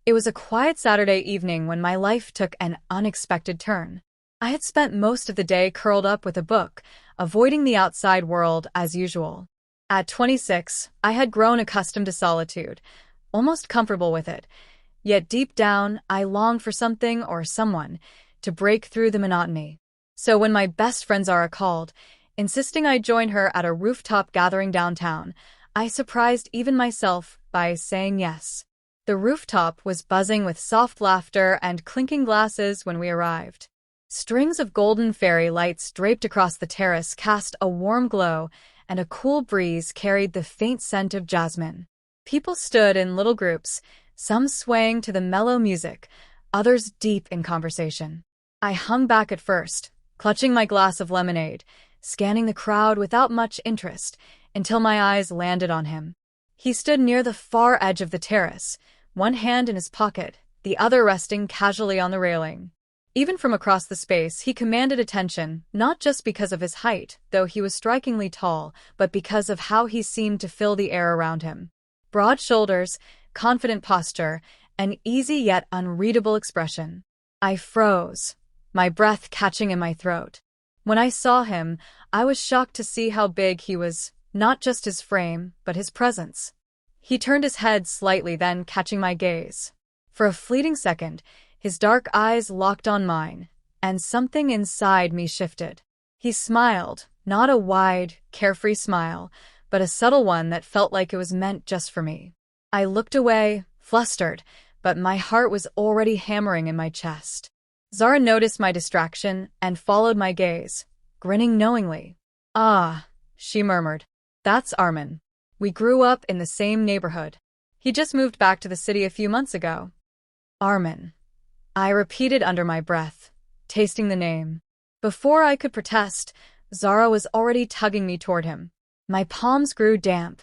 It was a quiet Saturday evening when my life took an unexpected turn. I had spent most of the day curled up with a book, avoiding the outside world as usual. At 26, I had grown accustomed to solitude, almost comfortable with it. Yet deep down, I longed for something or someone to break through the monotony. So when my best friend Zara called, insisting I join her at a rooftop gathering downtown, I surprised even myself by saying yes. The rooftop was buzzing with soft laughter and clinking glasses when we arrived. Strings of golden fairy lights draped across the terrace cast a warm glow, and a cool breeze carried the faint scent of jasmine. People stood in little groups, some swaying to the mellow music, others deep in conversation. I hung back at first, clutching my glass of lemonade, scanning the crowd without much interest, until my eyes landed on him. He stood near the far edge of the terrace, one hand in his pocket, the other resting casually on the railing. Even from across the space, he commanded attention, not just because of his height, though he was strikingly tall, but because of how he seemed to fill the air around him. Broad shoulders, confident posture, an easy yet unreadable expression. I froze, my breath catching in my throat. When I saw him, I was shocked to see how big he was, not just his frame, but his presence. He turned his head slightly, then catching my gaze. For a fleeting second, his dark eyes locked on mine, and something inside me shifted. He smiled, not a wide, carefree smile, but a subtle one that felt like it was meant just for me. I looked away, flustered, but my heart was already hammering in my chest. Zara noticed my distraction and followed my gaze, grinning knowingly. "Ah," she murmured. "That's Armin. We grew up in the same neighborhood. He just moved back to the city a few months ago." Armin. I repeated under my breath, tasting the name. Before I could protest, Zara was already tugging me toward him. My palms grew damp,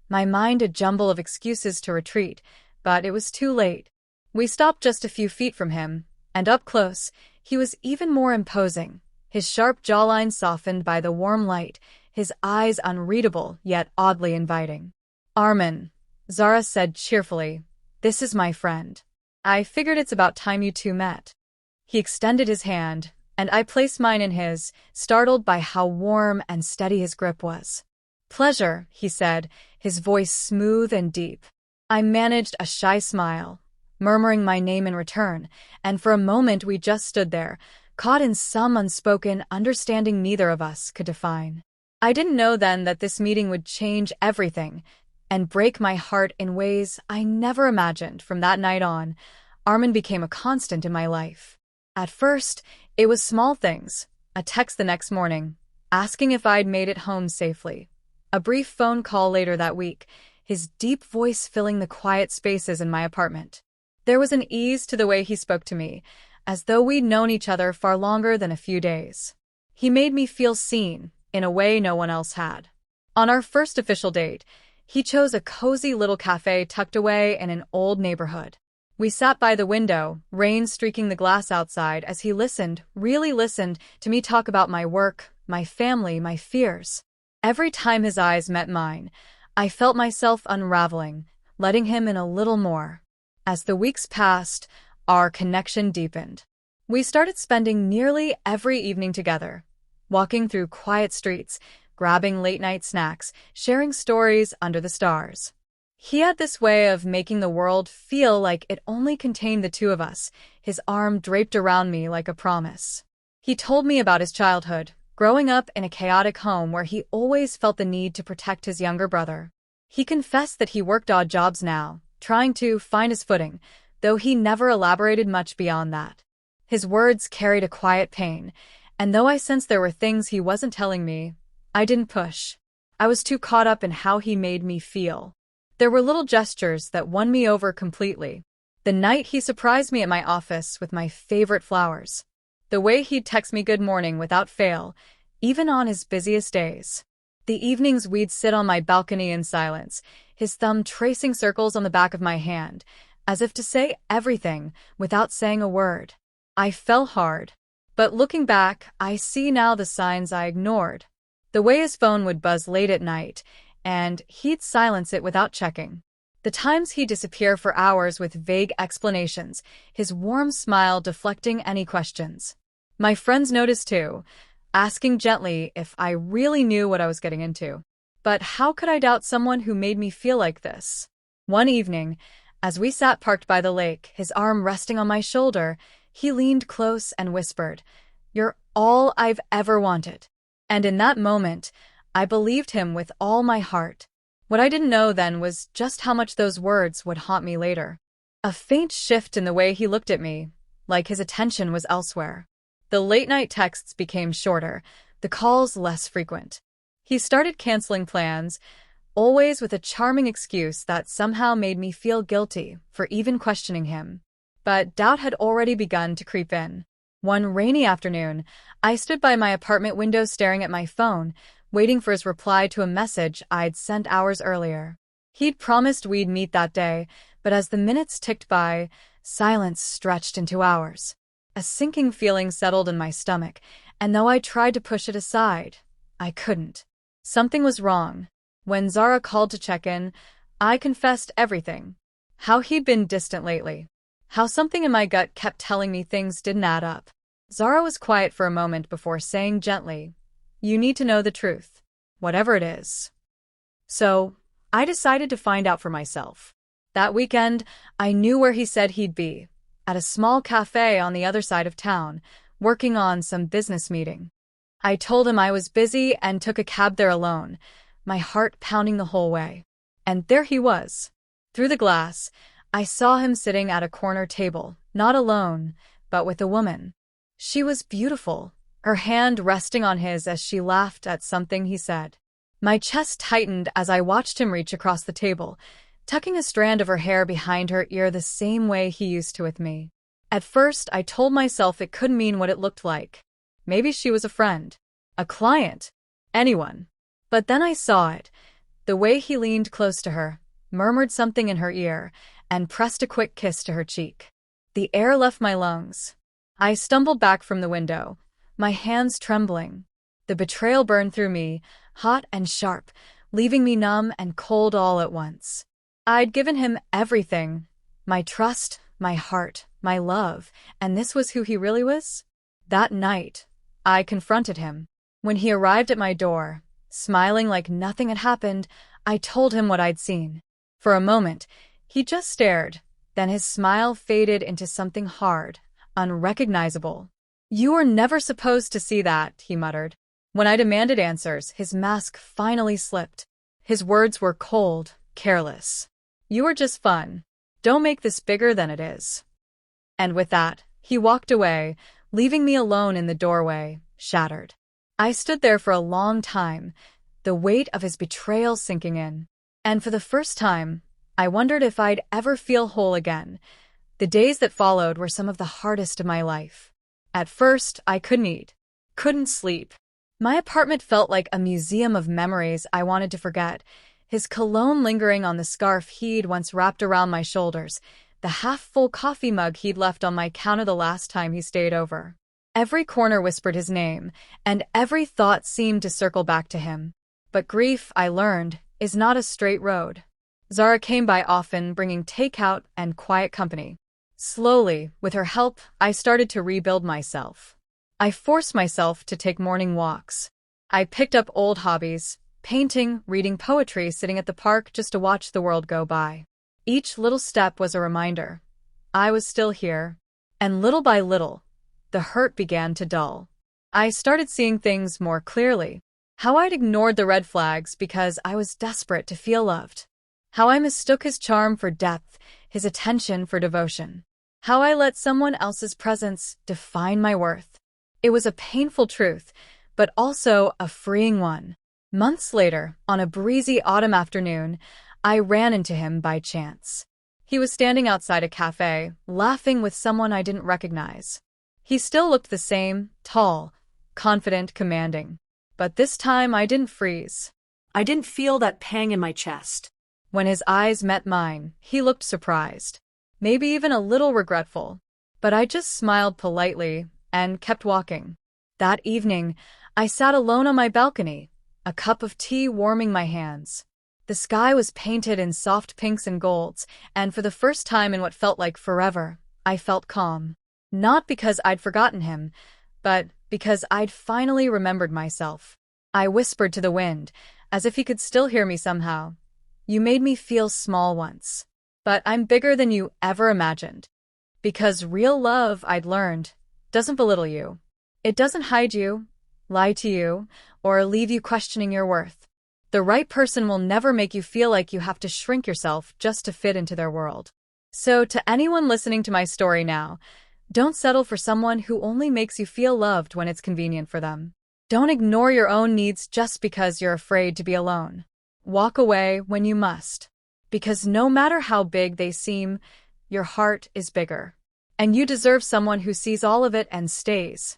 my mind a jumble of excuses to retreat, but it was too late. We stopped just a few feet from him, and up close, he was even more imposing, his sharp jawline softened by the warm light, his eyes unreadable yet oddly inviting. "Armin," Zara said cheerfully, "this is my friend. I figured it's about time you two met." He extended his hand, and I placed mine in his, startled by how warm and steady his grip was. "Pleasure," he said, his voice smooth and deep. I managed a shy smile, murmuring my name in return, and for a moment we just stood there, caught in some unspoken understanding neither of us could define. I didn't know then that this meeting would change everything, and break my heart in ways I never imagined. From that night on, Armin became a constant in my life. At first, it was small things, a text the next morning, asking if I'd made it home safely. A brief phone call later that week, his deep voice filling the quiet spaces in my apartment. There was an ease to the way he spoke to me, as though we'd known each other far longer than a few days. He made me feel seen, in a way no one else had. On our first official date, he chose a cozy little cafe tucked away in an old neighborhood. We sat by the window, rain streaking the glass outside, as he listened, really listened, to me talk about my work, my family, my fears. Every time his eyes met mine, I felt myself unraveling, letting him in a little more. As the weeks passed, our connection deepened. We started spending nearly every evening together, walking through quiet streets, grabbing late-night snacks, sharing stories under the stars. He had this way of making the world feel like it only contained the two of us, his arm draped around me like a promise. He told me about his childhood, growing up in a chaotic home where he always felt the need to protect his younger brother. He confessed that he worked odd jobs now, trying to find his footing, though he never elaborated much beyond that. His words carried a quiet pain, and though I sensed there were things he wasn't telling me, I didn't push. I was too caught up in how he made me feel. There were little gestures that won me over completely. The night he surprised me at my office with my favorite flowers. The way he'd text me good morning without fail, even on his busiest days. The evenings we'd sit on my balcony in silence, his thumb tracing circles on the back of my hand, as if to say everything without saying a word. I fell hard. But looking back, I see now the signs I ignored. The way his phone would buzz late at night, and he'd silence it without checking. The times he'd disappear for hours with vague explanations, his warm smile deflecting any questions. My friends noticed too, asking gently if I really knew what I was getting into. But how could I doubt someone who made me feel like this? One evening, as we sat parked by the lake, his arm resting on my shoulder, he leaned close and whispered, "You're all I've ever wanted." And in that moment, I believed him with all my heart. What I didn't know then was just how much those words would haunt me later. A faint shift in the way he looked at me, like his attention was elsewhere. The late-night texts became shorter, the calls less frequent. He started canceling plans, always with a charming excuse that somehow made me feel guilty for even questioning him. But doubt had already begun to creep in. One rainy afternoon, I stood by my apartment window staring at my phone, waiting for his reply to a message I'd sent hours earlier. He'd promised we'd meet that day, but as the minutes ticked by, silence stretched into hours. A sinking feeling settled in my stomach, and though I tried to push it aside, I couldn't. Something was wrong. When Zara called to check in, I confessed everything. How he'd been distant lately. How something in my gut kept telling me things didn't add up. Zara was quiet for a moment before saying gently, "You need to know the truth, whatever it is." So, I decided to find out for myself. That weekend, I knew where he said he'd be, at a small cafe on the other side of town, working on some business meeting. I told him I was busy and took a cab there alone, my heart pounding the whole way. And there he was. Through the glass, I saw him sitting at a corner table, not alone, but with a woman. She was beautiful, her hand resting on his as she laughed at something he said. My chest tightened as I watched him reach across the table, tucking a strand of her hair behind her ear the same way he used to with me. At first, I told myself it couldn't mean what it looked like. Maybe she was a friend, a client, anyone. But then I saw it, the way he leaned close to her, murmured something in her ear, and pressed a quick kiss to her cheek. The air left my lungs. I stumbled back from the window, my hands trembling. The betrayal burned through me, hot and sharp, leaving me numb and cold all at once. I'd given him everything, my trust, my heart, my love, and this was who he really was? That night, I confronted him. When he arrived at my door, smiling like nothing had happened, I told him what I'd seen. For a moment, he just stared, then his smile faded into something hard, unrecognizable. "You were never supposed to see that," he muttered. When I demanded answers, his mask finally slipped. His words were cold, careless. "You were just fun. Don't make this bigger than it is." And with that, he walked away, leaving me alone in the doorway, shattered. I stood there for a long time, the weight of his betrayal sinking in. And for the first time, I wondered if I'd ever feel whole again. The days that followed were some of the hardest of my life. At first, I couldn't eat, couldn't sleep. My apartment felt like a museum of memories I wanted to forget, his cologne lingering on the scarf he'd once wrapped around my shoulders, the half-full coffee mug he'd left on my counter the last time he stayed over. Every corner whispered his name, and every thought seemed to circle back to him. But grief, I learned, is not a straight road. Zara came by often, bringing takeout and quiet company. Slowly, with her help, I started to rebuild myself. I forced myself to take morning walks. I picked up old hobbies, painting, reading poetry, sitting at the park just to watch the world go by. Each little step was a reminder. I was still here. And little by little, the hurt began to dull. I started seeing things more clearly. How I'd ignored the red flags because I was desperate to feel loved. How I mistook his charm for depth, his attention for devotion. How I let someone else's presence define my worth. It was a painful truth, but also a freeing one. Months later, on a breezy autumn afternoon, I ran into him by chance. He was standing outside a cafe, laughing with someone I didn't recognize. He still looked the same, tall, confident, commanding. But this time I didn't freeze. I didn't feel that pang in my chest. When his eyes met mine, he looked surprised, maybe even a little regretful. But I just smiled politely and kept walking. That evening, I sat alone on my balcony, a cup of tea warming my hands. The sky was painted in soft pinks and golds, and for the first time in what felt like forever, I felt calm. Not because I'd forgotten him, but because I'd finally remembered myself. I whispered to the wind, as if he could still hear me somehow. You made me feel small once. But I'm bigger than you ever imagined. Because real love, I'd learned, doesn't belittle you. It doesn't hide you, lie to you, or leave you questioning your worth. The right person will never make you feel like you have to shrink yourself just to fit into their world. So to anyone listening to my story now, don't settle for someone who only makes you feel loved when it's convenient for them. Don't ignore your own needs just because you're afraid to be alone. Walk away when you must. Because no matter how big they seem, your heart is bigger. And you deserve someone who sees all of it and stays.